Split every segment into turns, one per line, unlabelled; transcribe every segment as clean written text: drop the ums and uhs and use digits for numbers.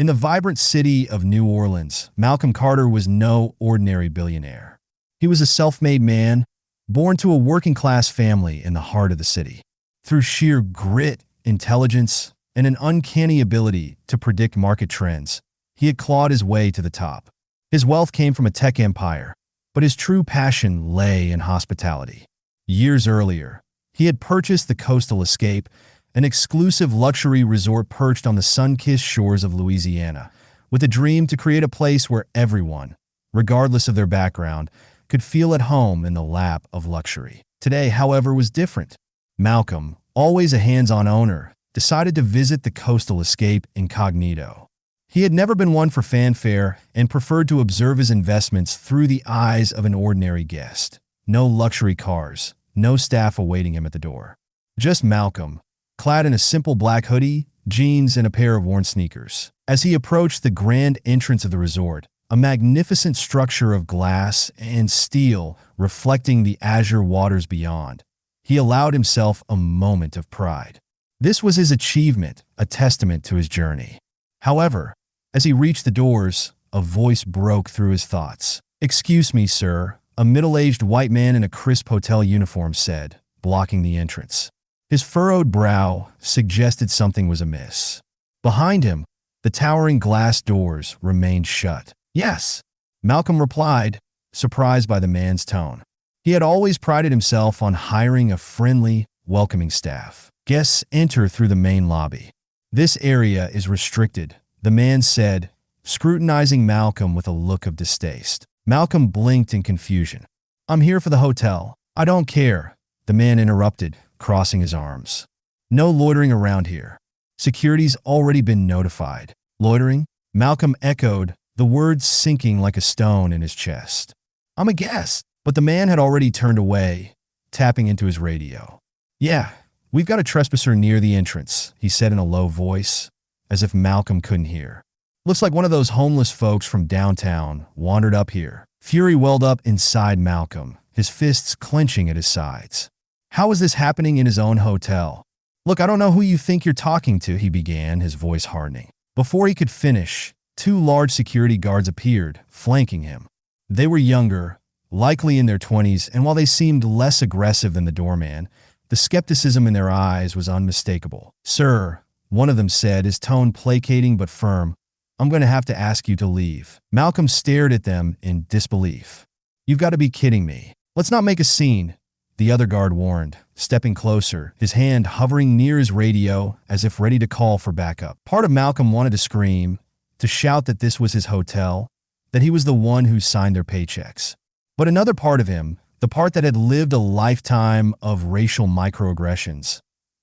In the vibrant city of New Orleans, Malcolm Carter was no ordinary billionaire. He was a self-made man, born to a working-class family in the heart of the city. Through sheer grit, intelligence, and an uncanny ability to predict market trends, he had clawed his way to the top. His wealth came from a tech empire, but his true passion lay in hospitality. Years earlier, he had purchased the Coastal Escape, an exclusive luxury resort perched on the sun-kissed shores of Louisiana, with a dream to create a place where everyone, regardless of their background, could feel at home in the lap of luxury. Today, however, was different. Malcolm, always a hands-on owner, decided to visit the Coastal Escape incognito. He had never been one for fanfare and preferred to observe his investments through the eyes of an ordinary guest. No luxury cars, no staff awaiting him at the door. Just Malcolm, clad in a simple black hoodie, jeans, and a pair of worn sneakers. As he approached the grand entrance of the resort, a magnificent structure of glass and steel reflecting the azure waters beyond, he allowed himself a moment of pride. This was his achievement, a testament to his journey. However, as he reached the doors, a voice broke through his thoughts. "Excuse me, sir," a middle-aged white man in a crisp hotel uniform said, blocking the entrance. His furrowed brow suggested something was amiss. Behind him, the towering glass doors remained shut. "Yes," Malcolm replied, surprised by the man's tone. He had always prided himself on hiring a friendly, welcoming staff. "Guests enter through the main lobby. This area is restricted," the man said, scrutinizing Malcolm with a look of distaste. Malcolm blinked in confusion. "I'm here for the hotel." "I don't care," the man interrupted, crossing his arms. "No loitering around here. Security's already been notified." "Loitering?" Malcolm echoed, the words sinking like a stone in his chest. "I'm a guest." But the man had already turned away, tapping into his radio. "Yeah, we've got a trespasser near the entrance," he said in a low voice, as if Malcolm couldn't hear. "Looks like one of those homeless folks from downtown wandered up here." Fury welled up inside Malcolm, his fists clenching at his sides. How was this happening in his own hotel? "Look, I don't know who you think you're talking to," he began, his voice hardening. Before he could finish, two large security guards appeared, flanking him. They were younger, likely in their 20s, and while they seemed less aggressive than the doorman, the skepticism in their eyes was unmistakable. "Sir," one of them said, his tone placating but firm, "I'm going to have to ask you to leave." Malcolm stared at them in disbelief. "You've got to be kidding me." "Let's not make a scene," the other guard warned, stepping closer, his hand hovering near his radio as if ready to call for backup. Part of Malcolm wanted to scream, to shout that this was his hotel, that he was the one who signed their paychecks. But another part of him, the part that had lived a lifetime of racial microaggressions,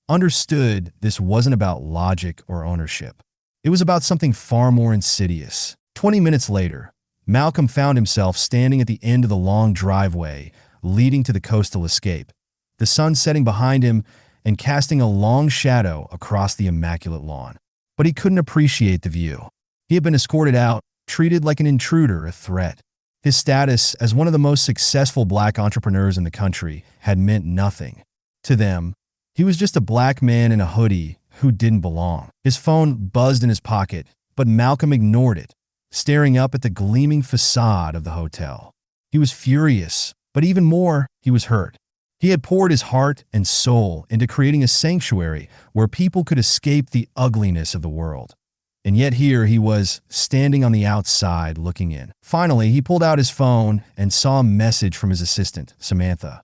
understood this wasn't about logic or ownership. It was about something far more insidious. 20 minutes later, Malcolm found himself standing at the end of the long driveway leading to the Coastal Escape, the sun setting behind him and casting a long shadow across the immaculate lawn. But he couldn't appreciate the view. He had been escorted out, treated like an intruder, a threat. His status as one of the most successful black entrepreneurs in the country had meant nothing. To them, he was just a black man in a hoodie who didn't belong. His phone buzzed in his pocket, but Malcolm ignored it, staring up at the gleaming facade of the hotel. He was furious, but even more, he was hurt. He had poured his heart and soul into creating a sanctuary where people could escape the ugliness of the world. And yet here he was, standing on the outside looking in. Finally, he pulled out his phone and saw a message from his assistant, Samantha.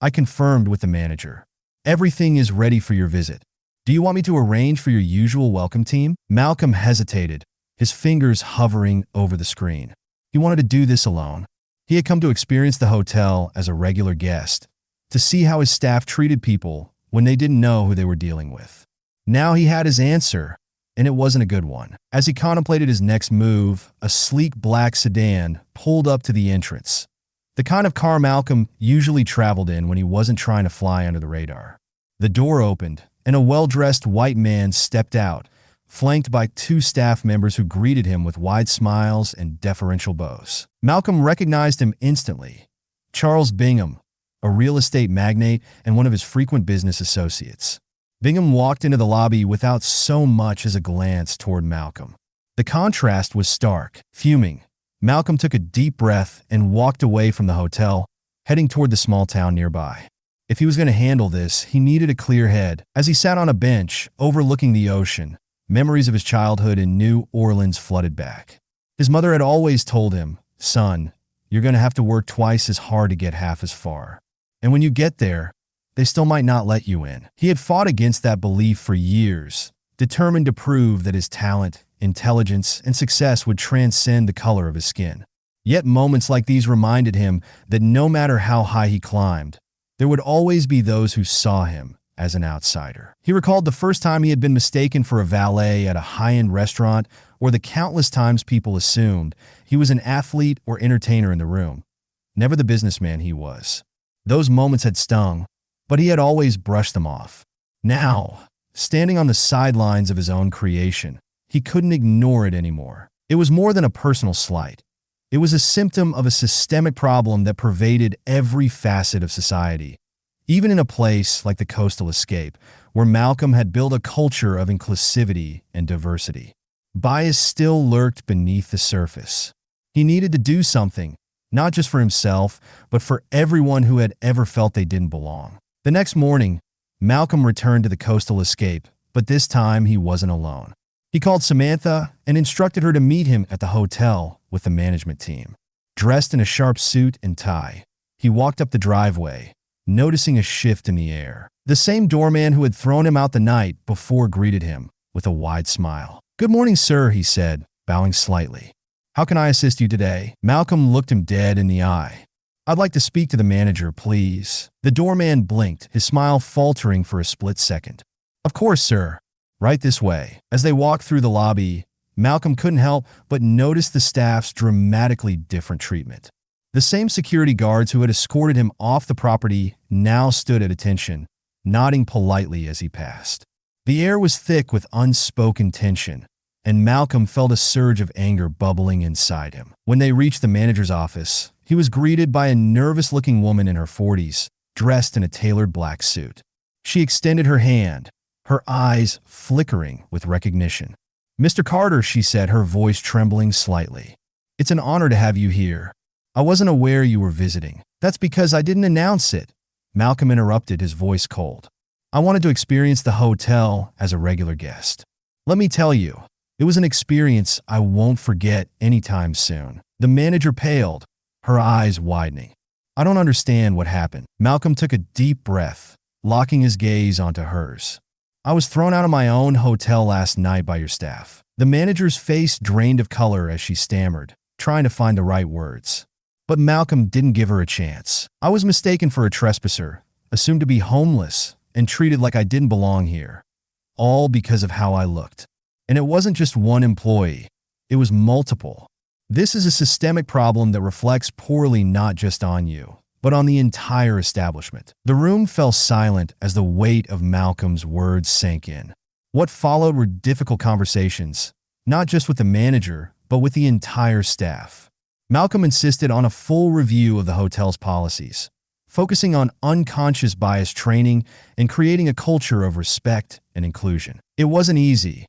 "I confirmed with the manager. Everything is ready for your visit. Do you want me to arrange for your usual welcome team?" Malcolm hesitated, his fingers hovering over the screen. He wanted to do this alone. He had come to experience the hotel as a regular guest, to see how his staff treated people when they didn't know who they were dealing with. Now he had his answer, and it wasn't a good one. As he contemplated his next move, a sleek black sedan pulled up to the entrance, the kind of car Malcolm usually traveled in when he wasn't trying to fly under the radar. The door opened, and a well-dressed white man stepped out, flanked by two staff members who greeted him with wide smiles and deferential bows. Malcolm recognized him instantly. Charles Bingham, a real estate magnate and one of his frequent business associates. Bingham walked into the lobby without so much as a glance toward Malcolm. The contrast was stark. Fuming, Malcolm took a deep breath and walked away from the hotel, heading toward the small town nearby. If he was going to handle this, he needed a clear head. As he sat on a bench, overlooking the ocean, memories of his childhood in New Orleans flooded back. His mother had always told him, "Son, you're going to have to work twice as hard to get half as far. And when you get there, they still might not let you in." He had fought against that belief for years, determined to prove that his talent, intelligence, and success would transcend the color of his skin. Yet moments like these reminded him that no matter how high he climbed, there would always be those who saw him as an outsider. He recalled the first time he had been mistaken for a valet at a high-end restaurant, or the countless times people assumed he was an athlete or entertainer in the room, never the businessman he was. Those moments had stung, but he had always brushed them off. Now, standing on the sidelines of his own creation, he couldn't ignore it anymore. It was more than a personal slight. It was a symptom of a systemic problem that pervaded every facet of society, even in a place like the Coastal Escape, where Malcolm had built a culture of inclusivity and diversity. Bias still lurked beneath the surface. He needed to do something, not just for himself, but for everyone who had ever felt they didn't belong. The next morning, Malcolm returned to the Coastal Escape, but this time he wasn't alone. He called Samantha and instructed her to meet him at the hotel with the management team. Dressed in a sharp suit and tie, he walked up the driveway, noticing a shift in the air. The same doorman who had thrown him out the night before greeted him with a wide smile. "Good morning, sir," he said, bowing slightly. "How can I assist you today?" Malcolm looked him dead in the eye. "I'd like to speak to the manager, please." The doorman blinked, his smile faltering for a split second. "Of course, sir. Right this way." As they walked through the lobby, Malcolm couldn't help but notice the staff's dramatically different treatment. The same security guards who had escorted him off the property now stood at attention, nodding politely as he passed. The air was thick with unspoken tension, and Malcolm felt a surge of anger bubbling inside him. When they reached the manager's office, he was greeted by a nervous-looking woman in her 40s, dressed in a tailored black suit. She extended her hand, her eyes flickering with recognition. "Mr. Carter," she said, her voice trembling slightly. "It's an honor to have you here. I wasn't aware you were visiting." "That's because I didn't announce it," Malcolm interrupted, his voice cold. "I wanted to experience the hotel as a regular guest. Let me tell you, it was an experience I won't forget anytime soon." The manager paled, her eyes widening. "I don't understand what happened." Malcolm took a deep breath, locking his gaze onto hers. "I was thrown out of my own hotel last night by your staff." The manager's face drained of color as she stammered, trying to find the right words. But Malcolm didn't give her a chance. "I was mistaken for a trespasser, assumed to be homeless, and treated like I didn't belong here. All because of how I looked. And it wasn't just one employee, it was multiple. This is a systemic problem that reflects poorly not just on you, but on the entire establishment." The room fell silent as the weight of Malcolm's words sank in. What followed were difficult conversations, not just with the manager, but with the entire staff. Malcolm insisted on a full review of the hotel's policies, focusing on unconscious bias training and creating a culture of respect and inclusion. It wasn't easy.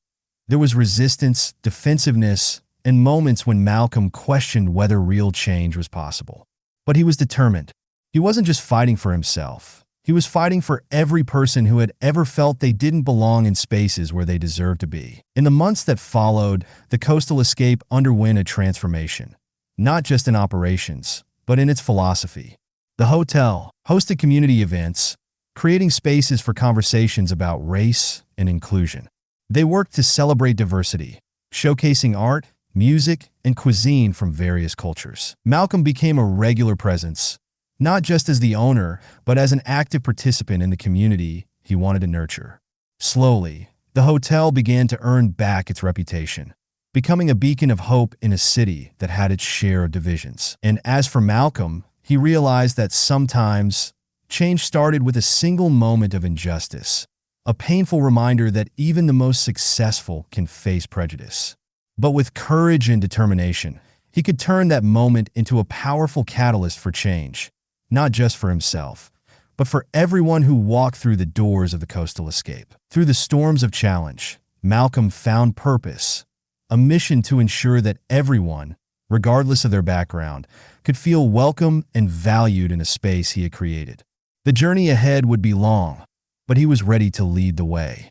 There was resistance, defensiveness, and moments when Malcolm questioned whether real change was possible. But he was determined. He wasn't just fighting for himself. He was fighting for every person who had ever felt they didn't belong in spaces where they deserved to be. In the months that followed, the Coastal Escape underwent a transformation, not just in operations, but in its philosophy. The hotel hosted community events, creating spaces for conversations about race and inclusion. They worked to celebrate diversity, showcasing art, music, and cuisine from various cultures. Malcolm became a regular presence, not just as the owner, but as an active participant in the community he wanted to nurture. Slowly, the hotel began to earn back its reputation, becoming a beacon of hope in a city that had its share of divisions. And as for Malcolm, he realized that sometimes change started with a single moment of injustice, a painful reminder that even the most successful can face prejudice. But with courage and determination, he could turn that moment into a powerful catalyst for change, not just for himself, but for everyone who walked through the doors of the Coastal Escape. Through the storms of challenge, Malcolm found purpose, a mission to ensure that everyone, regardless of their background, could feel welcome and valued in a space he had created. The journey ahead would be long, but he was ready to lead the way.